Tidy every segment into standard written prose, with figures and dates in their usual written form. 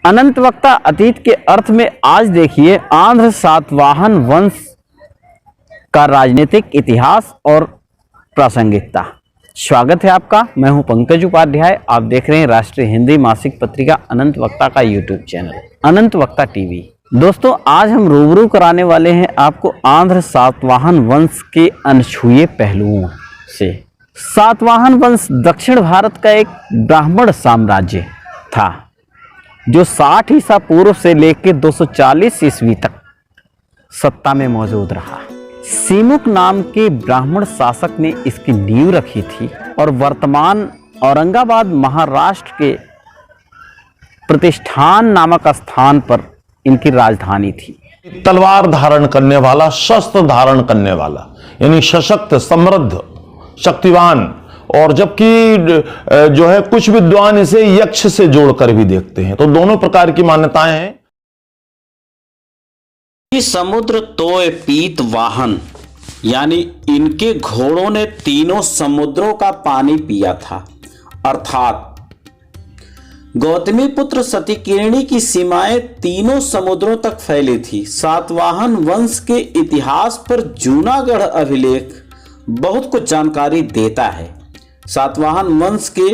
अनंत वक्ता अतीत के अर्थ में आज देखिए आंध्र सातवाहन वंश का राजनीतिक इतिहास और प्रासंगिकता। स्वागत है आपका, मैं हूं पंकज उपाध्याय। आप देख रहे हैं राष्ट्रीय हिंदी मासिक पत्रिका अनंत वक्ता का यूट्यूब चैनल अनंत वक्ता टीवी। दोस्तों, आज हम रूबरू कराने वाले हैं आपको आंध्र सातवाहन वंश के अनछुए पहलुओं से। सातवाहन वंश दक्षिण भारत का एक ब्राह्मण साम्राज्य था जो 60 ईसा पूर्व से लेकर 240 ईस्वी तक सत्ता में मौजूद रहा। सीमुक नाम के ब्राह्मण शासक ने इसकी नींव रखी थी और वर्तमान औरंगाबाद महाराष्ट्र के प्रतिष्ठान नामक स्थान पर इनकी राजधानी थी। तलवार धारण करने वाला, शस्त्र धारण करने वाला, यानी सशक्त, समृद्ध, शक्तिवान। और जबकि जो है कुछ विद्वान इसे यक्ष से जोड़कर भी देखते हैं, तो दोनों प्रकार की मान्यताएं हैं। समुद्र तोय पीत वाहन, यानी इनके घोड़ों ने तीनों समुद्रों का पानी पिया था। अर्थात गौतमी पुत्र सतीकिरणी की सीमाएं तीनों समुद्रों तक फैली थी। सातवाहन वंश के इतिहास पर जूनागढ़ अभिलेख बहुत कुछ जानकारी देता है। सातवाहन वंश के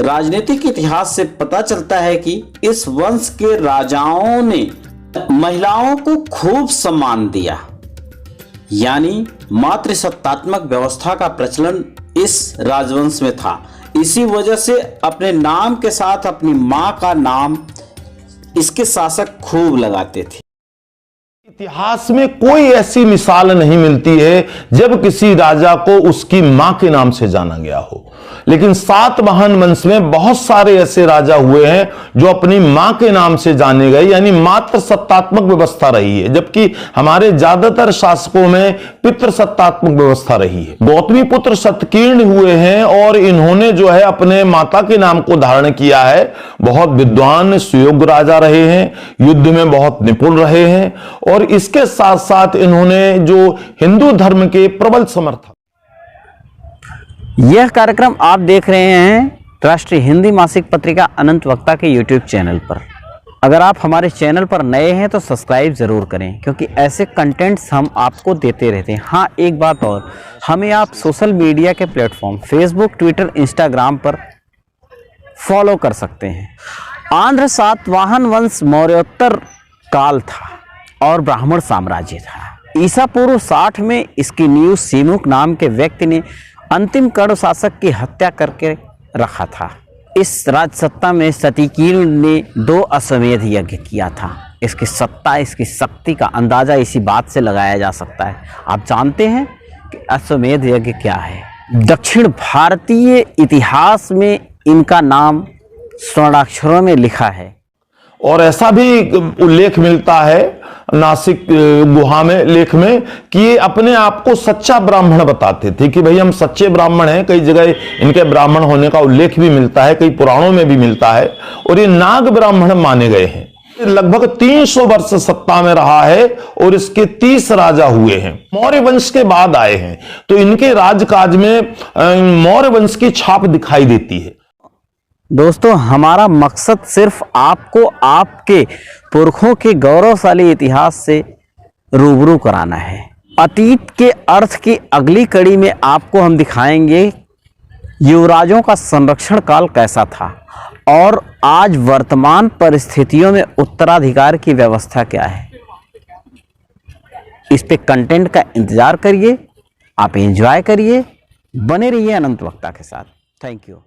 राजनीतिक इतिहास से पता चलता है कि इस वंश के राजाओं ने महिलाओं को खूब सम्मान दिया, यानी मातृसत्तात्मक व्यवस्था का प्रचलन इस राजवंश में था। इसी वजह से अपने नाम के साथ अपनी मां का नाम इसके शासक खूब लगाते थे। इतिहास में कोई ऐसी मिसाल नहीं मिलती है जब किसी राजा को उसकी मां के नाम से जाना गया हो, लेकिन सातवाहन वंश में बहुत सारे ऐसे राजा हुए हैं जो अपनी मां के नाम से जाने गए, यानी मातृ सत्तात्मक व्यवस्था रही है, जबकि हमारे ज्यादातर शासकों में पितृ सत्तात्मक व्यवस्था रही है। गौतमी पुत्र सतकीर्ण हुए हैं और इन्होंने जो है अपने माता के नाम को धारण किया है। बहुत विद्वान, सुयोग्य राजा रहे हैं, युद्ध में बहुत निपुण रहे हैं और इसके साथ साथ इन्होंने जो हिंदू धर्म के प्रबल समर्थक। यह कार्यक्रम आप देख रहे हैं राष्ट्रीय हिंदी मासिक पत्रिका अनंत वक्ता के यूट्यूब चैनल पर। अगर आप हमारे चैनल पर नए हैं तो सब्सक्राइब जरूर करें, क्योंकि ऐसे कंटेंट्स हम आपको देते रहते हैं। हाँ, एक बात और, हमें आप सोशल मीडिया के प्लेटफॉर्म फेसबुक, ट्विटर, इंस्टाग्राम पर फॉलो कर सकते हैं। आंध्र सातवाहन वंश मौर्योत्तर काल था और ब्राह्मण साम्राज्य था। ईसा पूर्व 60 में इसकी नींव सीमुक नाम के व्यक्ति ने अंतिम कर्ण शासक की हत्या करके रखा था। इस राजसत्ता में सतीकीर्ण ने 2 अश्वमेध यज्ञ किया था। इसकी सत्ता, इसकी शक्ति का अंदाजा इसी बात से लगाया जा सकता है। आप जानते हैं कि अश्वमेध यज्ञ क्या है? दक्षिण भारतीय इतिहास में इनका नाम स्वर्णाक्षरों में लिखा है और ऐसा भी उल्लेख मिलता है नासिक गुहा में, लेख में, कि ये अपने आप को सच्चा ब्राह्मण बताते थे कि भाई हम सच्चे ब्राह्मण हैं। कई जगह इनके ब्राह्मण होने का उल्लेख भी मिलता है, कई पुराणों में भी मिलता है, और ये नाग ब्राह्मण माने गए हैं। लगभग 300 वर्ष सत्ता में रहा है और इसके 30 राजा हुए हैं। मौर्य वंश के बाद आए हैं, तो इनके राजकाज में मौर्य वंश की छाप दिखाई देती है। दोस्तों, हमारा मकसद सिर्फ आपको आपके पुरखों के गौरवशाली इतिहास से रूबरू कराना है। अतीत के अर्थ की अगली कड़ी में आपको हम दिखाएंगे युवराजों का संरक्षण काल कैसा था और आज वर्तमान परिस्थितियों में उत्तराधिकार की व्यवस्था क्या है। इस पे कंटेंट का इंतजार करिए, आप एंजॉय करिए, बने रहिए अनंत वक्ता के साथ। Thank you.